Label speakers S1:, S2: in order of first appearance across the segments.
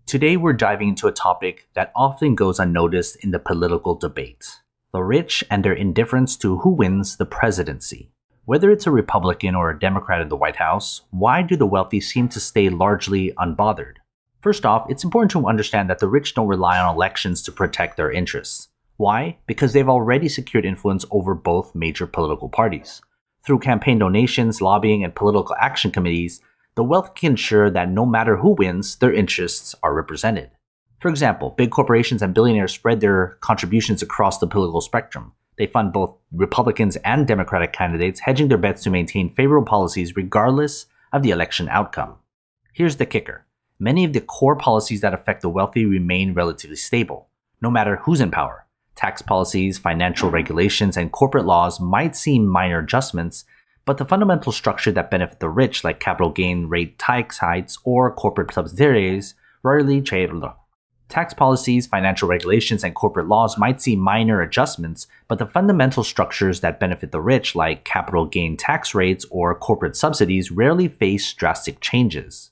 S1: Today we're diving into a topic that often goes unnoticed in the political debate: the rich and their indifference to who wins the presidency. Whether it's a Republican or a Democrat in the White House, why do the wealthy seem to stay largely unbothered? First off, it's important to understand that the rich don't rely on elections to protect their interests. Why? Because they've already secured influence over both major political parties. Through campaign donations, lobbying, and political action committees, the wealthy can ensure that no matter who wins, their interests are represented. For example, big corporations and billionaires spread their contributions across the political spectrum. They fund both Republicans and Democratic candidates, hedging their bets to maintain favorable policies regardless of the election outcome. Here's the kicker: many of the core policies that affect the wealthy remain relatively stable, no matter who's in power. Tax policies, financial regulations, and corporate laws might seem minor adjustments, but the fundamental structure that benefit the rich, like capital gain rate tax hikes or corporate subsidiaries, rarely change. Tax policies, financial regulations, and corporate laws might see minor adjustments, but the fundamental structures that benefit the rich, like capital gain tax rates or corporate subsidies, rarely face drastic changes.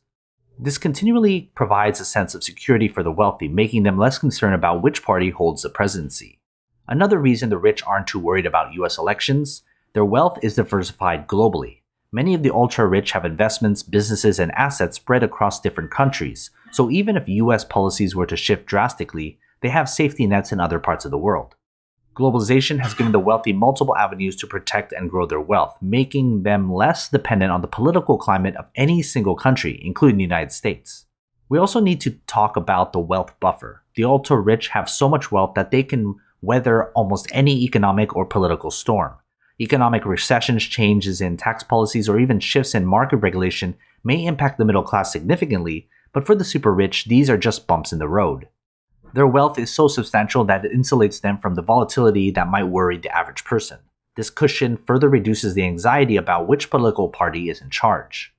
S1: This continually provides a sense of security for the wealthy, making them less concerned about which party holds the presidency. Another reason the rich aren't too worried about US elections: their wealth is diversified globally. Many of the ultra-rich have investments, businesses, and assets spread across different countries, so even if US policies were to shift drastically, they have safety nets in other parts of the world. Globalization has given the wealthy multiple avenues to protect and grow their wealth, making them less dependent on the political climate of any single country, including the United States. We also need to talk about the wealth buffer. The ultra-rich have so much wealth that they can weather almost any economic or political storm. Economic recessions, changes in tax policies, or even shifts in market regulation may impact the middle class significantly, but for the super rich, these are just bumps in the road. Their wealth is so substantial that it insulates them from the volatility that might worry the average person. This cushion further reduces the anxiety about which political party is in charge.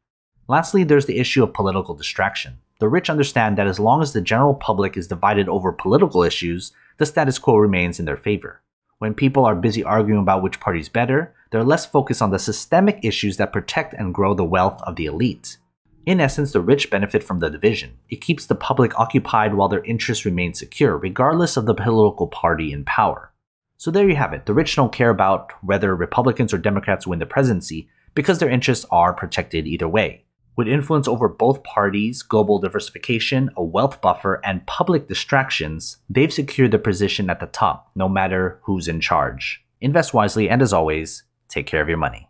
S1: Lastly, there's the issue of political distraction. The rich understand that as long as the general public is divided over political issues, the status quo remains in their favor. When people are busy arguing about which party is better, they're less focused on the systemic issues that protect and grow the wealth of the elite. In essence, the rich benefit from the division. It keeps the public occupied while their interests remain secure, regardless of the political party in power. So there you have it. The rich don't care about whether Republicans or Democrats win the presidency because their interests are protected either way. With influence over both parties, global diversification, a wealth buffer, and public distractions, they've secured their position at the top, no matter who's in charge. Invest wisely, and as always, take care of your money.